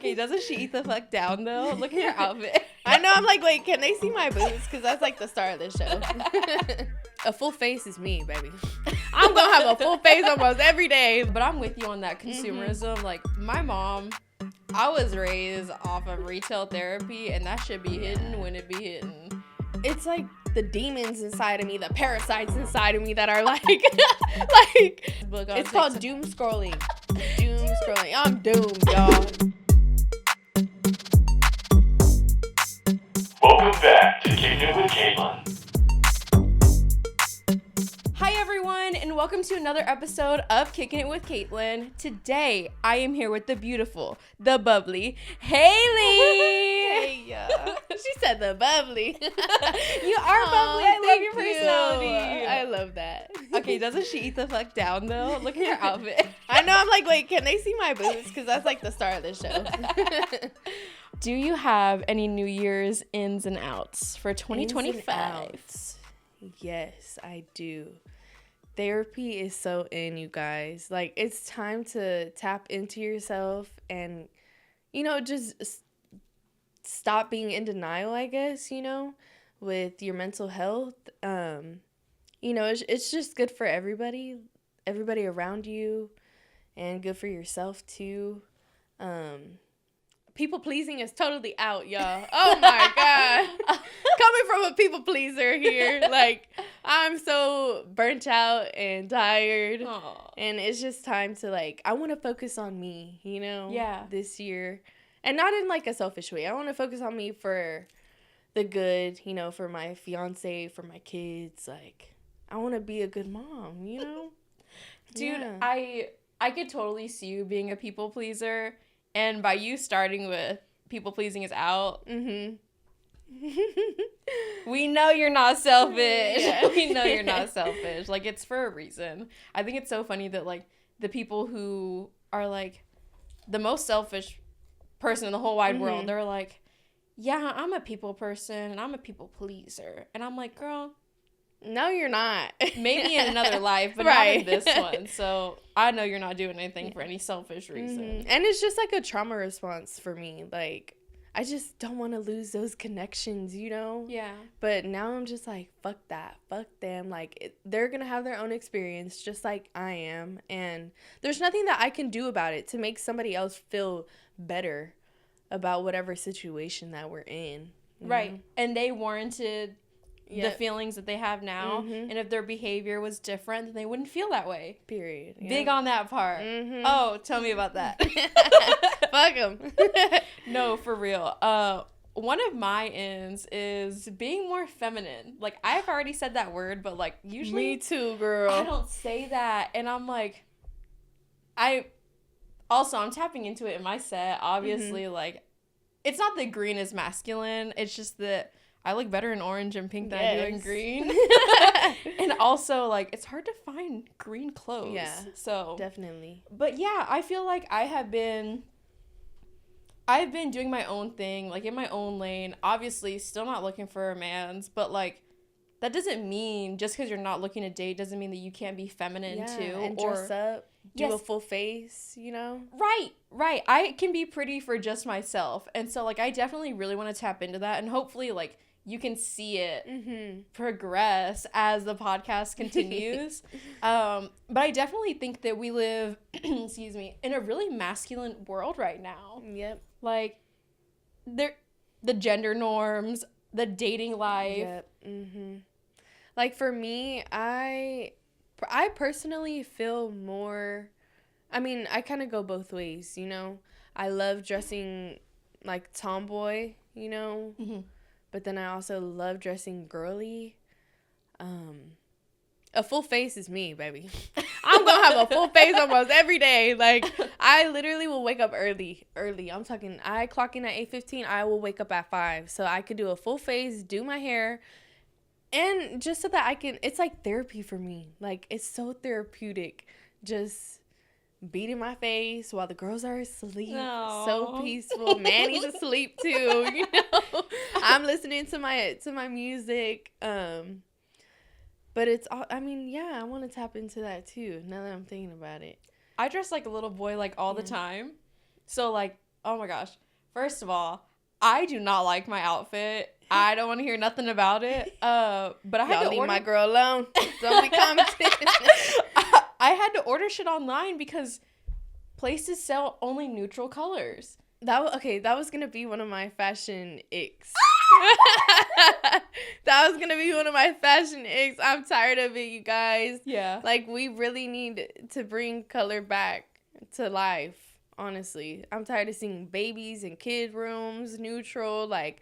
Okay, doesn't she eat the fuck down though? Look at her outfit. I know. I'm like, wait, can they see my boobs? Because that's like the start of the show. A full face is me, baby. I'm gonna have a full face almost every day. But I'm with you on that consumerism. Like, my mom, I was raised off of retail therapy, and that should be hidden when it be hidden. It's like the demons inside of me, the parasites inside of me that are like, it's called doom scrolling. Doom scrolling. I'm doomed, y'all. Welcome back to Kickin with Katelyn. Hi everyone, and welcome to another episode of Kickin' It with Katelyn. Today, I am here with the beautiful, the bubbly Haley. Hey, she said the bubbly. You are bubbly. I love your personality. I love that. Okay, doesn't she eat the fuck down though? Look at her outfit. I know. I'm like, wait, can they see my boobs? Because that's like the start of the show. Do you have any New Year's ins and outs for 2025? Yes, I do. Therapy is so in, you guys. Like, it's time to tap into yourself and, just stop being in denial, I guess, with your mental health. It's just good for everybody around you, and good for yourself too. People pleasing is totally out, y'all. Oh my God. Coming from a people pleaser here. Like, I'm so burnt out and tired. Aww. And it's just time to, I want to focus on me, Yeah. this year. And not in, a selfish way. I want to focus on me for the good, for my fiance, for my kids. I want to be a good mom, Dude, Yeah. I could totally see you being a people pleaser. And by you starting with people pleasing is out, we know you're not selfish. Yeah. We know you're not selfish. It's for a reason. I think it's so funny that, the people who are, the most selfish person in the whole wide world, they're like, yeah, I'm a people person and I'm a people pleaser. And I'm like, girl, no, you're not. maybe in another life, but right. not in this one. So I know you're not doing anything for any selfish reason. And it's just a trauma response for me. I just don't want to lose those connections, Yeah. But now I'm just fuck that. Fuck them. They're going to have their own experience just like I am. And there's nothing that I can do about it to make somebody else feel better about whatever situation that we're in. Right. know? And they warranted the feelings that they have now. Mhm. And if their behavior was different, then they wouldn't feel that way. Period. Yeah. Big on that part. Oh, tell me about that. Fuck them. No, for real. One of my ends is being more feminine. I've already said that word, but usually Me too, girl. I don't say that. And I'm I'm tapping into it in my set. Obviously, it's not that green is masculine. It's just that I look better in orange and pink than I do in green. And also, it's hard to find green clothes. Yeah, so definitely. But yeah, I feel like I've been doing my own thing, in my own lane. Obviously, still not looking for a man's, but that doesn't mean just because you're not looking to date doesn't mean that you can't be feminine too. And dress up, do a full face, Right. I can be pretty for just myself. And so, I definitely really want to tap into that. And hopefully, you can see it progress as the podcast continues. But I definitely think that we live, in a really masculine world right now. Yep. The gender norms, the dating life. Yep. For me, I personally feel more, I kind of go both ways, I love dressing tomboy, but then I also love dressing girly. A full face is me, baby. I'm gonna have a full face almost every day. I literally will wake up early. I'm talking, I clock in at 8:15. I will wake up at 5, so I could do a full face, do my hair, and just so that I can. It's therapy for me. It's so therapeutic. Just beating my face while the girls are asleep. Aww. So peaceful. Manny's asleep too. I'm listening to my music. But it's all, I want to tap into that too, now that I'm thinking about it. I dress like a little boy, all the time. So, Oh my gosh. First of all, I do not like my outfit. I don't want to hear nothing about it. But I had to leave order my girl alone. Don't be commenting. I had to order shit online because places sell only neutral colors. That was gonna be one of my fashion icks. That was gonna be one of my fashion icks. I'm tired of it, you guys. Yeah. Like, we really need to bring color back to life. Honestly, I'm tired of seeing babies in kid rooms, neutral, like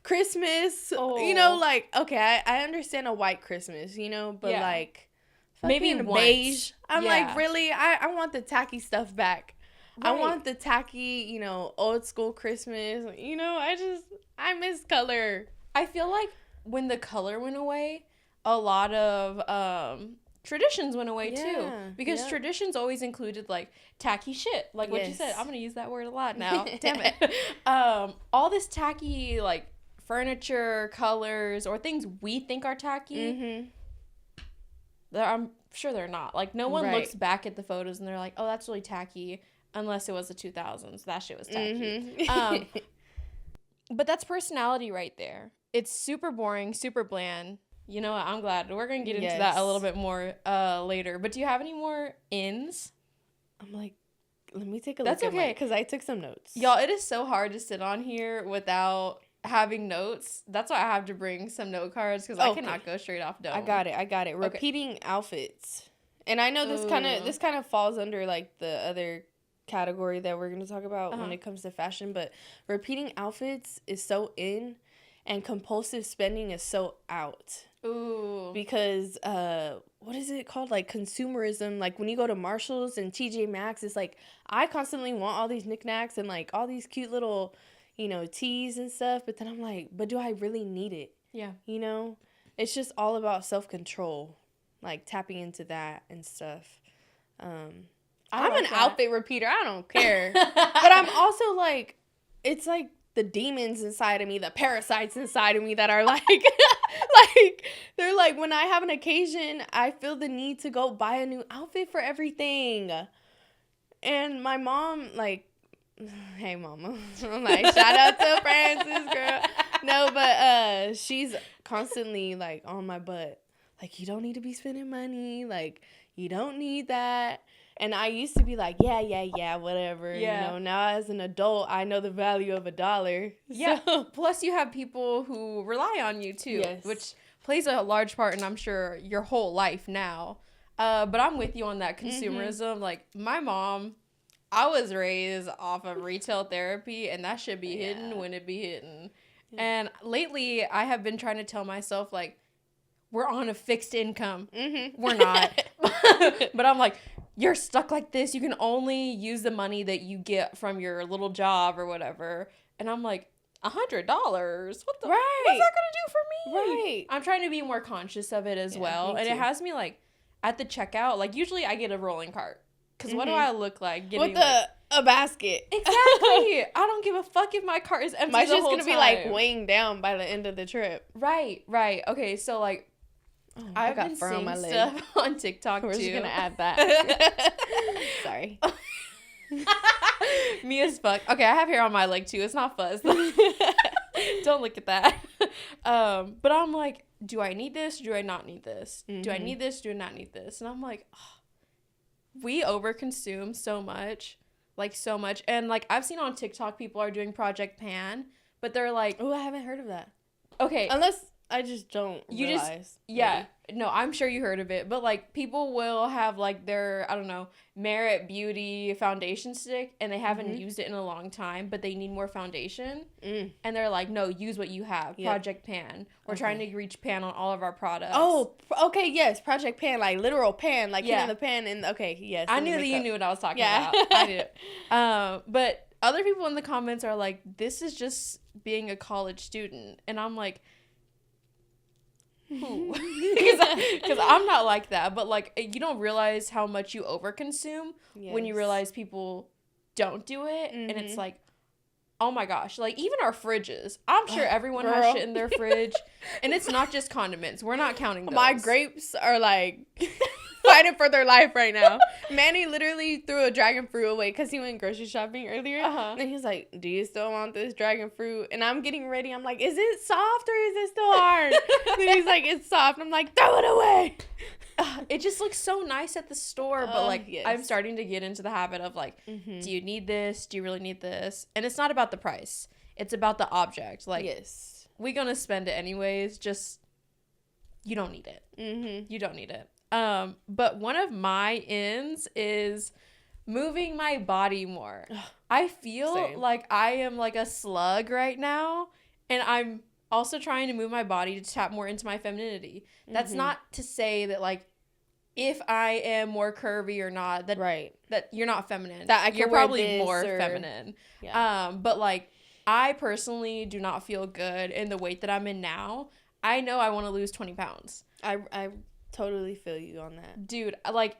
Christmas. Oh. You know, like, okay, I understand a white Christmas, you know, but Yeah. like Maybe fucking once. beige. I'm Yeah. like, really? I want the tacky stuff back. I Right. want the tacky, you know, old school Christmas. You know, I miss color. I feel like when the color went away, a lot of traditions went away too. Yeah, Because yep. traditions always included like tacky shit. Like what you said. Yes. I'm gonna use that word a lot now. Damn it. All this tacky like furniture, colors, or things we think are tacky. Mm-hmm. I'm sure they're not. Like no one Right. looks back at the photos and they're like, oh, that's really tacky. Unless it was the 2000s. That shit was tacky. Mm-hmm. But that's personality right there. It's super boring, super bland. You know what? I'm glad. We're going to get into that a Yes. little bit more later. But do you have any more ins? I'm like, let me take a That's look okay. because I took some notes. Y'all, it is so hard to sit on here without having notes. That's why I have to bring some note cards because I Okay. cannot go straight off dome. I got it. Repeating outfits. And I know this kind of falls under like the other category that we're going to talk about when it comes to fashion, but repeating outfits is so in and compulsive spending is so out. Ooh. Because what is it called, like consumerism? Like when you go to Marshalls and TJ Maxx, it's like I constantly want all these knickknacks and like all these cute little, you know, teas and stuff, but then I'm like, but do I really need it? Yeah. You know, it's just all about self-control, like tapping into that and stuff. I'm like an that. outfit repeater. I don't care. But I'm also like, it's like the demons inside of me, the parasites inside of me that are like, like, they're like, when I have an occasion, I feel the need to go buy a new outfit for everything. And my mom, like, hey, mama. I'm like, shout out to Francis, girl. No, but she's constantly, like, on my butt. Like, you don't need to be spending money. Like, you don't need that. And I used to be like, yeah, whatever. Yeah. You know, now as an adult, I know the value of $1. Yeah. So, Plus, you have people who rely on you too, Yes. which plays a large part in, I'm sure, your whole life now. But I'm with you on that consumerism. Like, my mom, I was raised off of retail therapy, and that should be hidden when it be hidden. Yeah. And lately, I have been trying to tell myself, like, we're on a fixed income. We're not. But I'm like, you're stuck like this. You can only use the money that you get from your little job or whatever. And I'm like, $100? What the? What's that gonna do for me? Right. I'm trying to be more conscious of it as well. me And too. it has me like at the checkout. Like usually I get a rolling cart. Because what do I look like? With a basket. Exactly. I don't give a fuck if my cart is empty My the shit's whole gonna time. be like weighing down by the end of the trip. Right. Okay, so like I've got been fur on seeing my leg. stuff on TikTok We're too. just gonna add that. Sorry. Me as fuck. Okay, I have hair on my leg too. It's not fuzz. Don't look at that. But I'm like, do I need this? Do I not need this? Do I need this? Do I not need this? And I'm like, we overconsume so much. Like so much. And like I've seen on TikTok people are doing Project Pan, but they're like, Oh, I haven't heard of that. okay. Unless I just don't You realize. just, yeah. No, I'm sure you heard of it. But, like, people will have, like, their, I don't know, Merit Beauty foundation stick, and they haven't used it in a long time, but they need more foundation. And they're like, no, use what you have. Yep. Project Pan. We're trying to reach Pan on all of our products. Oh, okay, yes. Project Pan, like literal pan, like Yeah. hitting the pan. And okay, yes. I in the knew that you makeup. knew what I was talking Yeah. about. I did. But other people in the comments are like, this is just being a college student. And I'm like, who? Because I'm not like that, but like you don't realize how much you overconsume when you Yes. realize people don't do it, and it's like, oh my gosh, like even our fridges. I'm sure everyone has girl. shit in their fridge, and it's not just condiments. We're not counting those. My grapes are like fighting for their life right now. Manny literally threw a dragon fruit away because he went grocery shopping earlier. And he's like, do you still want this dragon fruit? And I'm getting ready. I'm like, is it soft or is it still hard? And he's like, it's soft. I'm like, throw it away. It just looks so nice at the store, but like yes. I'm starting to get into the habit of like, do you need this? Do you really need this? And it's not about the price. It's about the object. Like, yes, we're gonna spend it anyways. Just you don't need it. You don't need it. But one of my ends is moving my body more. I feel like I am like a slug right now, and I'm also trying to move my body to tap more into my femininity. That's not to say that like if I am more curvy or not, that that you're not feminine. That I can you're probably more feminine. Yeah. But like I personally do not feel good in the weight that I'm in now. I know I want to lose 20 pounds. I totally feel you on that. Dude, like,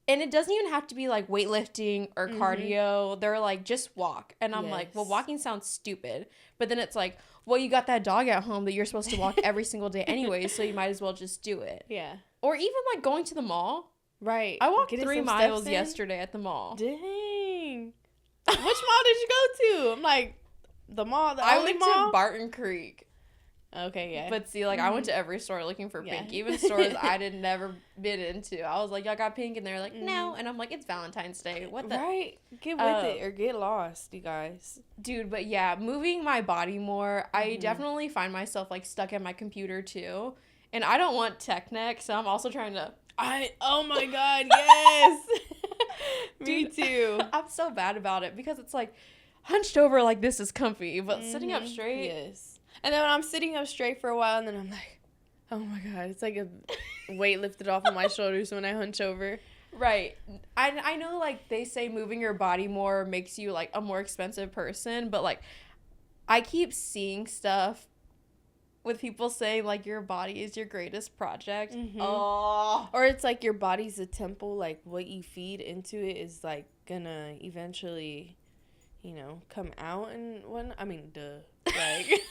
and it doesn't even have to be like weightlifting or cardio. They're like, just walk. And I'm like, well, walking sounds stupid. But then it's like, well, you got that dog at home that you're supposed to walk every single day anyway, so you might as well just do it. Yeah. Or even like going to the mall. Right. I walked 3 miles yesterday at the mall. Dang. Which mall did you go to? I'm like, the mall, the only mall? I went to Barton Creek. Okay, yeah. But see, like, I went to every store looking for pink. Even stores I did never been into. I was like, y'all got pink? And they're like, no. And I'm like, it's Valentine's Day. What the? Right. Get with it or get lost, you guys. Dude, but yeah, moving my body more, I definitely find myself, like, stuck at my computer, too. And I don't want tech neck, so I'm also trying to... Oh, my God, yes! Me too. I'm so bad about it because it's, like, hunched over like this is comfy, but sitting up straight... Yes. And then when I'm sitting up straight for a while, and then I'm like, oh my God, it's like a weight lifted off of my shoulders when I hunch over. Right. I know, like, they say moving your body more makes you, like, a more expensive person, but, like, I keep seeing stuff with people saying, like, your body is your greatest project. Oh. Or it's like your body's a temple, like, what you feed into it is, like, gonna eventually, you know, come out and when, I mean, duh. Like...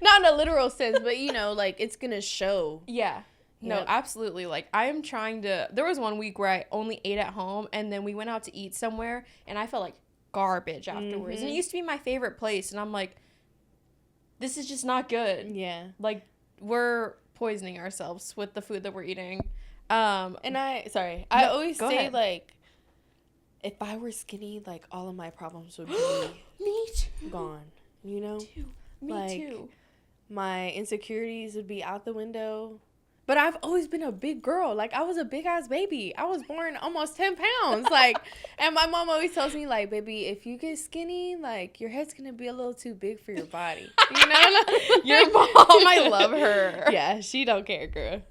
Not in a literal sense, but, you know, like, it's going to show. Yeah. No, absolutely. Like, I am trying to... There was one week where I only ate at home, and then we went out to eat somewhere, and I felt like garbage afterwards. And it used to be my favorite place, and I'm like, this is just not good. Yeah. Like, we're poisoning ourselves with the food that we're eating. And I always say, ahead. Like, if I were skinny, like, all of my problems would be... Me too. Gone. You know? Me too. My insecurities would be out the window. But I've always been a big girl. Like, I was a big-ass baby. I was born almost 10 pounds. Like, and my mom always tells me, like, baby, if you get skinny, like, your head's going to be a little too big for your body. You know? Your mom, I love her. Yeah, she don't care, girl.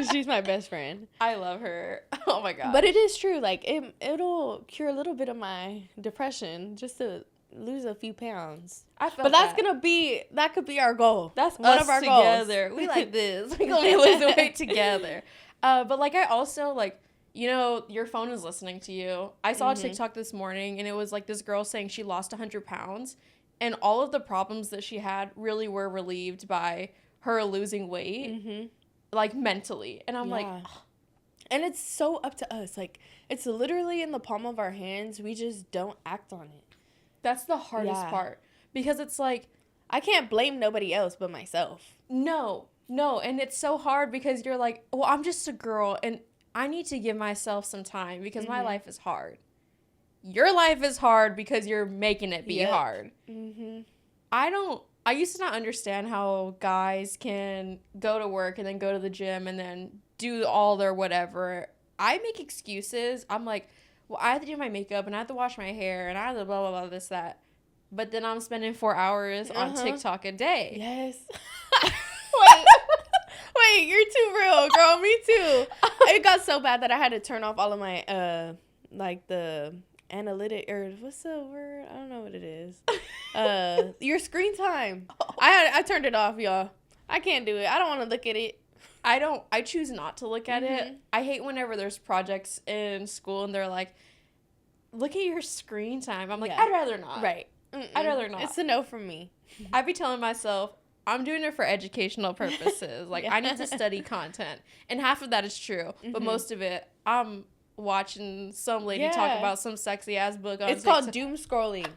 She's my best friend. I love her. Oh, my God. But it is true. Like, it'll cure a little bit of my depression just to... lose a few pounds. But that could be our goal. That's one us of our together. goals. We like this. We're gonna lose the weight together. But like I also like, you know, your phone is listening to you. I saw a TikTok this morning and it was like this girl saying she lost 100 pounds and all of the problems that she had really were relieved by her losing weight, like mentally. And I'm like, oh. And it's so up to us. Like, it's literally in the palm of our hands. We just don't act on it. That's the hardest part because it's like I can't blame nobody else but myself. No, and it's so hard because you're like, well, I'm just a girl and I need to give myself some time because my life is hard. Your life is hard because you're making it be hard. I used to not understand how guys can go to work and then go to the gym and then do all their whatever. I make excuses. I'm like, well, I have to do my makeup, and I have to wash my hair, and I have to blah, blah, blah, this, that. But then I'm spending 4 hours on TikTok a day. Yes. Wait, you're too real, girl. Me too. It got so bad that I had to turn off all of my, like, the analytic, or what's the word? I don't know what it is. Your screen time. I turned it off, y'all. I can't do it. I don't want to look at it. I choose not to look at it. I hate whenever there's projects in school and they're like, look at your screen time. I'm like, I'd rather not. Right. I'd rather not. It's a no from me. I'd be telling myself, I'm doing it for educational purposes. Like, I need to study content. And half of that is true. But most of it, I'm watching some lady talk about some sexy-ass book on It's TikTok. called doom scrolling.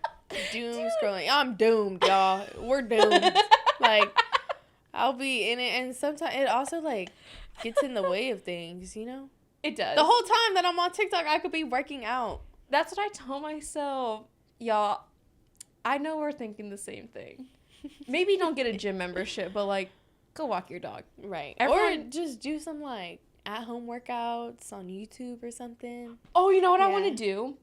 Doom scrolling. I'm doomed, y'all. We're doomed. Like, I'll be in it. And sometimes it also, like, gets in the way of things, you know? It does. The whole time that I'm on TikTok, I could be working out. That's what I tell myself. Y'all, I know we're thinking the same thing. Maybe don't get a gym membership, but, like, go walk your dog. Right. Everyone, or just do some, like, at-home workouts on YouTube or something. oh, you know what I want to do?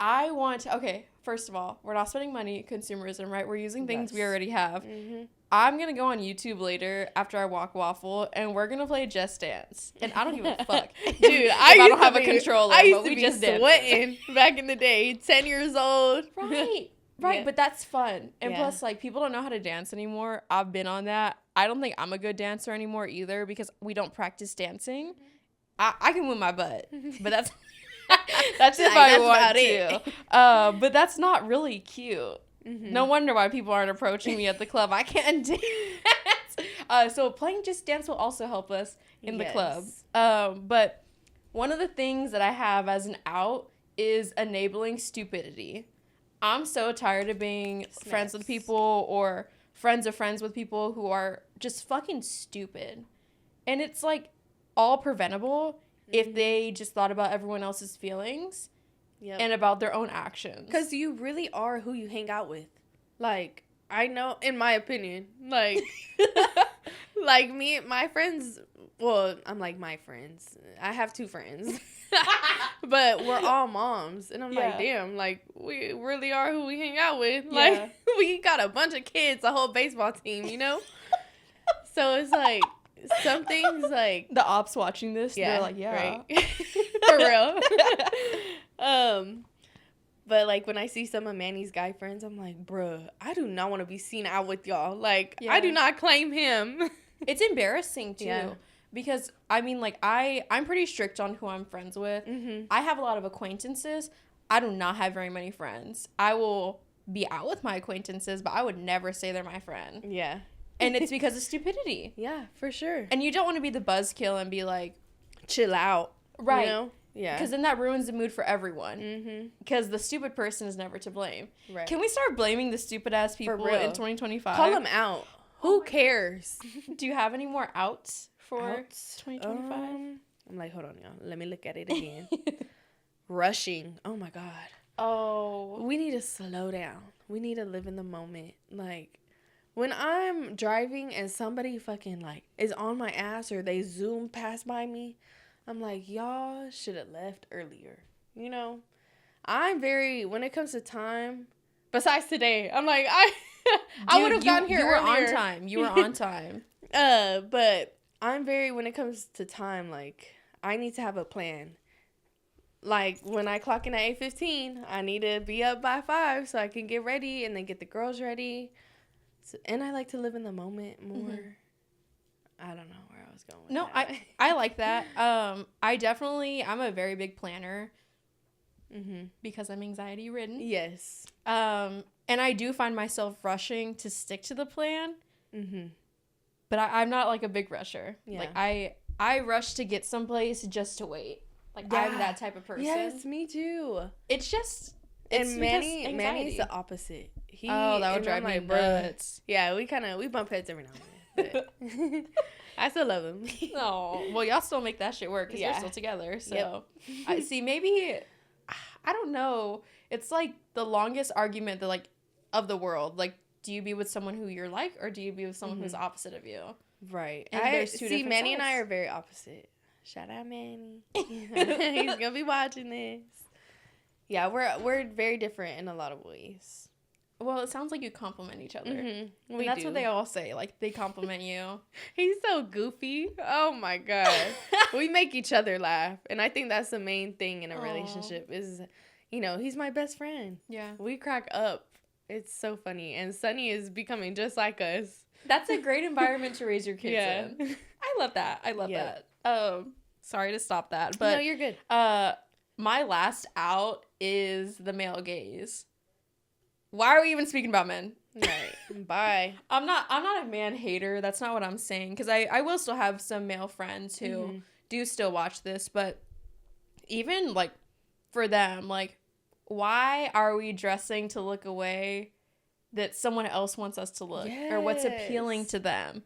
I want to, okay, first of all, we're not spending money, consumerism, right? We're using things we already have. Mm-hmm. I'm going to go on YouTube later after I walk Waffle, and we're going to play Just Dance. And I don't give a fuck. Dude, I don't have a controller, I used but to we be just dance. sweating back in the day, 10 years old. Right, Yeah. but that's fun. And Yeah. plus, like, people don't know how to dance anymore. I've been on that. I don't think I'm a good dancer anymore either because we don't practice dancing. I can move my butt, but that's that's if I want to. But that's not really cute. Mm-hmm. No wonder why people aren't approaching me at the club. I can't dance. So playing Just Dance will also help us in the club. But one of the things that I have as an out is enabling stupidity. I'm so tired of being friends with people or friends of friends with people who are just fucking stupid. And it's like all preventable if they just thought about everyone else's feelings and about their own actions. Because you really are who you hang out with. Like, I know, in my opinion, like, like my friends, well, I'm like my friends. I have 2 friends. But we're all moms. And I'm like, damn, like, we really are who we hang out with. Like, we got a bunch of kids, a whole baseball team, you know? So it's like, some things, like... The ops watching this, they're like, yeah. Right. For real. But, like, when I see some of Manny's guy friends, I'm like, bruh, I do not want to be seen out with y'all. Like, I do not claim him. It's embarrassing, too. Yeah. Because, I mean, like, I'm pretty strict on who I'm friends with. Mm-hmm. I have a lot of acquaintances. I do not have very many friends. I will be out with my acquaintances, but I would never say they're my friend. Yeah. And it's because of stupidity. Yeah, for sure. And you don't want to be the buzzkill and be like... Chill out. Right. You know? Yeah. Because then that ruins the mood for everyone. Mm-hmm. Because the stupid person is never to blame. Right. Can we start blaming the stupid-ass people in 2025? Call them out. Who cares? Do you have any more outs for 2025? I'm like, hold on, y'all. Let me look at it again. Rushing. Oh, my God. Oh. We need to slow down. We need to live in the moment. Like, when I'm driving and somebody fucking, like, is on my ass or they zoom past by me, I'm like, y'all should have left earlier. You know? I'm very, when it comes to time, besides today, I'm like, I would have gotten here earlier. You were on time. You were on time. But I'm very, when it comes to time, like, I need to have a plan. Like, when I clock in at 8:15, I need to be up by 5 so I can get ready and then get the girls ready. So, and I like to live in the moment more. Mm-hmm. I don't know where I was going with that. I like that. I'm a very big planner. Mm-hmm. Because I'm anxiety ridden. Yes. And I do find myself rushing to stick to the plan. Mm-hmm. But I'm not like a big rusher. Yeah. Like I rush to get someplace just to wait. Like I'm that type of person. Yes, me too. It's just and Manny's the opposite. That would drive me nuts. Yeah, we bump heads every now and then. But I still love him. No, well, y'all still make that shit work because you're still together. So I see. Maybe I don't know. It's like the longest argument that like of the world. Like, do you be with someone who you're like, or do you be with someone who's opposite of you? Right. And there's two different Manny sides. and I are very opposite. Shout out Manny. He's gonna be watching this. Yeah, we're very different in a lot of ways. Well, it sounds like you compliment each other. Mm-hmm. And that's what they all say. Like, they compliment you. He's so goofy. Oh, my God. We make each other laugh. And I think that's the main thing in a relationship is, he's my best friend. Yeah. We crack up. It's so funny. And Sunny is becoming just like us. That's a great environment to raise your kids in. I love that. I love that. Sorry to stop that. But no, you're good. My last out is the male gaze. Why are we even speaking about men? Right. Bye. I'm not a man hater. That's not what I'm saying. Because I will still have some male friends who do still watch this. But even, like, for them, like, why are we dressing to look away that someone else wants us to look? Or what's appealing to them?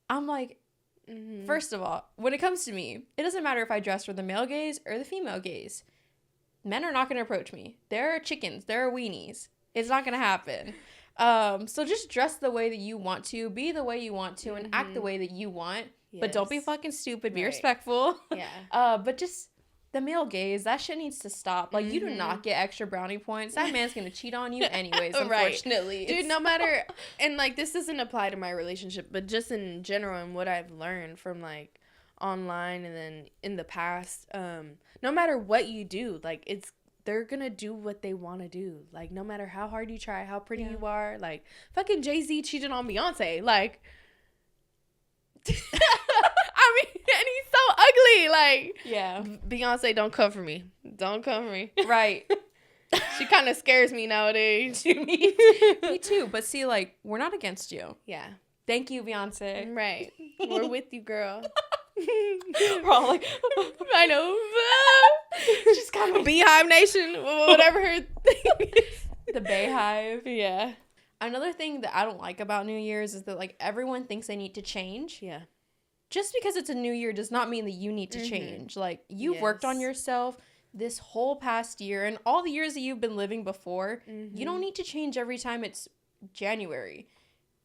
I'm like, first of all, when it comes to me, it doesn't matter if I dress for the male gaze or the female gaze. Men are not going to approach me. They're chickens. They're weenies. It's not going to happen. So just dress the way that you want to, be the way you want to, and act the way that you want. Yes. But don't be fucking stupid. Be respectful. Yeah. But just the male gaze, that shit needs to stop. Like, you do not get extra brownie points. That man's going to cheat on you anyways, unfortunately. Dude, no matter, and, like, this doesn't apply to my relationship, but just in general and what I've learned from, like, online and then in the past, no matter what you do, like, they're gonna do what they want to do. Like, no matter how hard you try, how pretty you are. Like, fucking Jay-Z cheated on Beyonce. Like, I mean, and he's so ugly. Like, yeah, Beyonce, don't come for me. Don't come for me. Right. She kind of scares me nowadays. Me too. But see, like, we're not against you. Yeah. Thank you, Beyonce. Right. We're with you, girl. We're all like, I know. She's kind of Beehive Nation, whatever her thing is. The Bayhive. Yeah. Another thing that I don't like about New Year's is that, like, everyone thinks they need to change. Yeah. Just because it's a new year does not mean that you need to change. Like, you've worked on yourself this whole past year and all the years that you've been living before. You don't need to change every time it's January.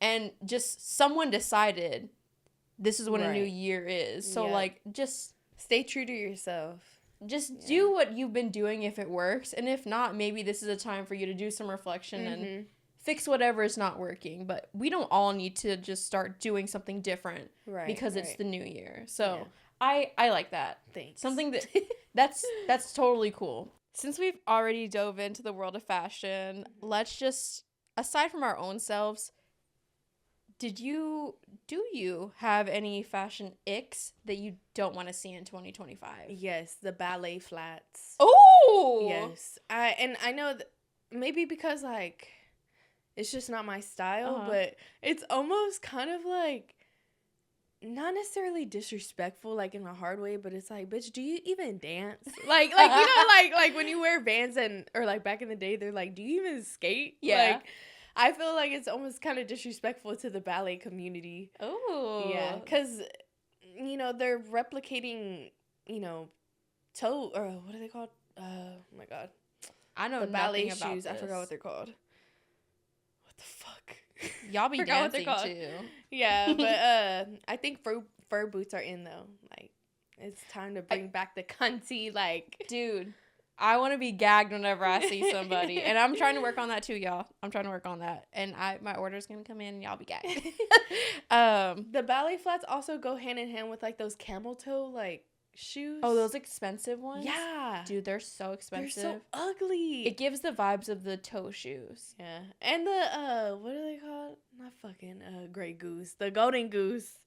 And just someone decided this is what a new year is. So, like, just stay true to yourself. Just do what you've been doing if it works. And if not, maybe this is a time for you to do some reflection and fix whatever is not working. But we don't all need to just start doing something different because it's the new year. So I like that. Thanks. Something that's totally cool. Since we've already dove into the world of fashion, let's just, aside from our own selves, do you have any fashion icks that you don't want to see in 2025? Yes, the ballet flats. Oh! Yes. I know maybe because, like, it's just not my style, but it's almost kind of, like, not necessarily disrespectful, like, in a hard way, but it's like, bitch, do you even dance? Like you know, like when you wear Vans or, like, back in the day, they're like, do you even skate? Yeah. Like, I feel like it's almost kind of disrespectful to the ballet community. Oh. Yeah, because, you know, they're replicating, you know, what are they called? Oh, my God. I know the ballet nothing about shoes. this. I forgot what they're called. What the fuck? Y'all be dancing, too. Yeah, but I think fur boots are in, though. Like, it's time to bring back the cunty, like... Dude. I want to be gagged whenever I see somebody. And I'm trying to work on that too, y'all. I'm trying to work on that. And my order's going to come in and y'all be gagged. The ballet flats also go hand in hand with, like, those camel toe, like, shoes. Oh, those expensive ones? Yeah. Dude, they're so expensive. They're so ugly. It gives the vibes of the toe shoes. Yeah. And the, what are they called? Not fucking Grey Goose. The Golden Goose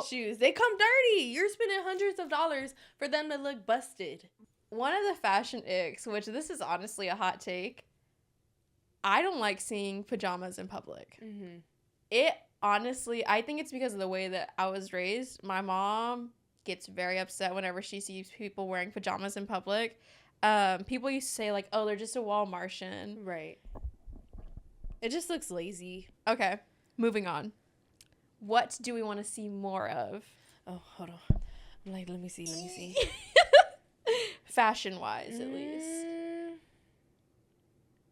shoes. They come dirty. You're spending hundreds of dollars for them to look busted. One of the fashion icks, which this is honestly a hot take, I don't like seeing pajamas in public. It honestly, I think it's because of the way that I was raised. My mom gets very upset whenever she sees people wearing pajamas in public. People used to say, like, oh, they're just a wall Martian. Right. It just looks lazy. Okay, moving on. What do we want to see more of? Oh, hold on. I'm like, let me see. Fashion-wise, at least.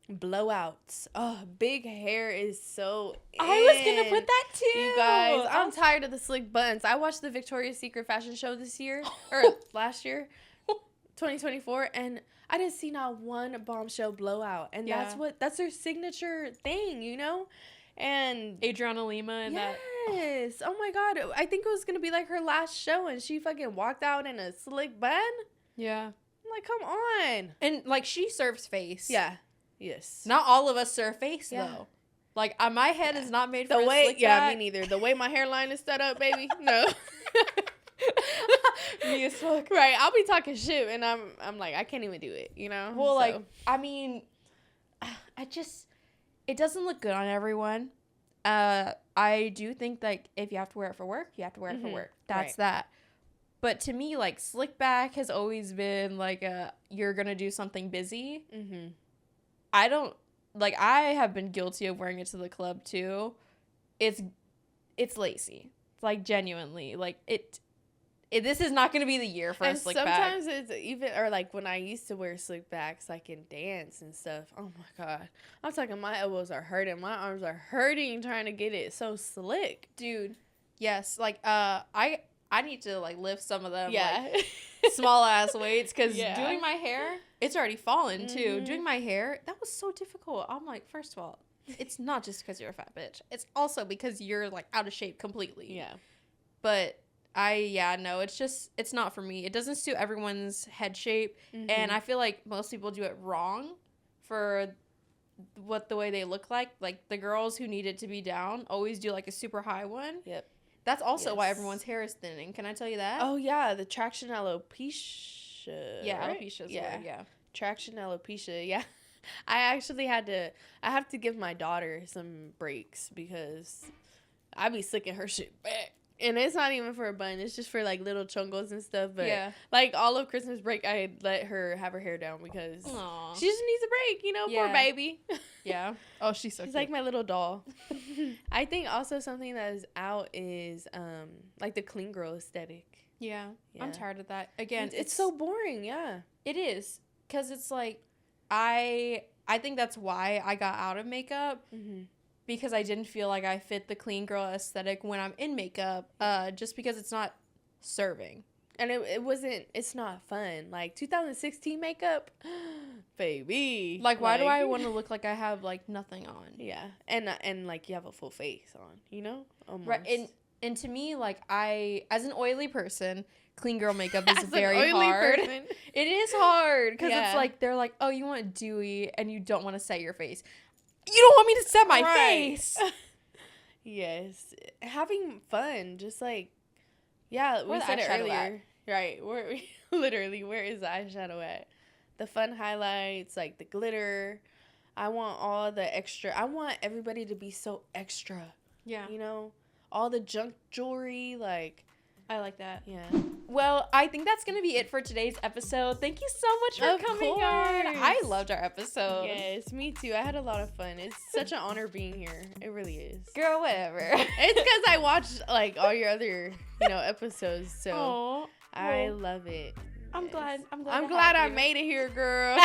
Blowouts. Oh, big hair is so in. I was going to put that too. You guys, I'm tired of the slick buns. I watched the Victoria's Secret fashion show this year, or last year, 2024, and I didn't see not one bombshell blowout. And that's their signature thing, you know? And Adriana Lima and that. Yes. Oh my God. I think it was going to be like her last show, and she fucking walked out in a slick bun. Yeah. I'm like, come on. And, like, she serves face. Yeah. Yes. Not all of us serve face, though. Like, my head is not made for a slick back. Me neither. The way my hairline is set up, baby. No. Me as fuck. Right. I'll be talking shit, and I'm like, I can't even do it, you know? Well, like, I mean, it doesn't look good on everyone. I do think like if you have to wear it for work, you have to wear it for work. That's that. But to me, like slick back has always been like you're gonna do something busy. I don't like. I have been guilty of wearing it to the club too. It's lazy. It's like genuinely like it. This is not going to be the year for a slick back. Sometimes it's even, or like when I used to wear slick backs, like in dance and stuff. Oh my God. I'm talking, my elbows are hurting. My arms are hurting trying to get it so slick. Dude, yes. Like, I need to like lift some of them. Yeah. Like, small ass weights. Because doing my hair, it's already fallen too. Doing my hair, that was so difficult. I'm like, first of all, it's not just because you're a fat bitch. It's also because you're like out of shape completely. Yeah. But no, it's not for me. It doesn't suit everyone's head shape. And I feel like most people do it wrong for the way they look like. Like the girls who need it to be down always do like a super high one. Yep. That's also why everyone's hair is thinning. Can I tell you that? Oh yeah, the traction alopecia. Yeah, right? alopecia. Yeah. Traction alopecia. Yeah. I have to give my daughter some breaks because I be slicking her shit back. And it's not even for a bun. It's just for, like, little chungles and stuff. But, like, all of Christmas break, I let her have her hair down because she just needs a break, you know, poor baby. Yeah. Oh, she's so She's cute. like my little doll. I think also something that is out is, like, the clean girl aesthetic. Yeah. I'm tired of that. Again, it's so boring, yeah. It is. Because it's, like, I think that's why I got out of makeup. Because I didn't feel like I fit the clean girl aesthetic when I'm in makeup, just because it's not serving. And it's not fun. Like, 2016 makeup, baby. Like, why do I want to look like I have, like, nothing on? Yeah. And like, you have a full face on, you know? Almost. Right. And to me, like, as an oily person, clean girl makeup is very hard. It is hard, because it's like, they're like, oh, you want dewy, and you don't want to set your face. You don't want me to set my face. Yes. Having fun. Just like, yeah, we said it earlier. Right. Where is the eyeshadow at? The fun highlights, like the glitter. I want all the extra. I want everybody to be so extra. Yeah. You know? All the junk jewelry, like. I like that. Yeah. Well, I think that's going to be it for today's episode. Thank you so much for coming on. I loved our episode. Yes, me too. I had a lot of fun. It's such an honor being here. It really is. Girl, whatever. It's because I watched, like, all your other, episodes, so I love it. I'm glad I made it here, girl.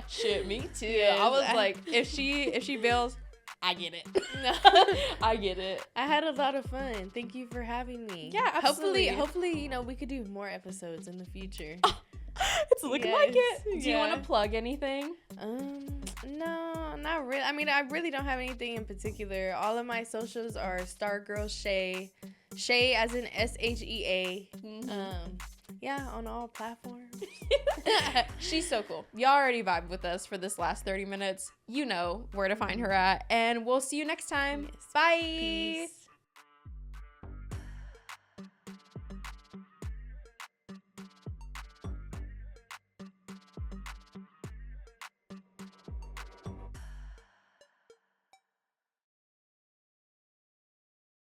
Shit, me too. Yes, I was like, if she bails, I get it. I get it. I had a lot of fun. Thank you for having me. Yeah, absolutely. Hopefully, we could do more episodes in the future. It's looking like it. Do you want to plug anything? No, not really. I mean, I really don't have anything in particular. All of my socials are Stargirl Shay. Shay as in SHEA. Yeah, on all platforms. She's so cool. Y'all already vibed with us for this last 30 minutes. You know where to find her at. And we'll see you next time. Yes. Bye. Peace.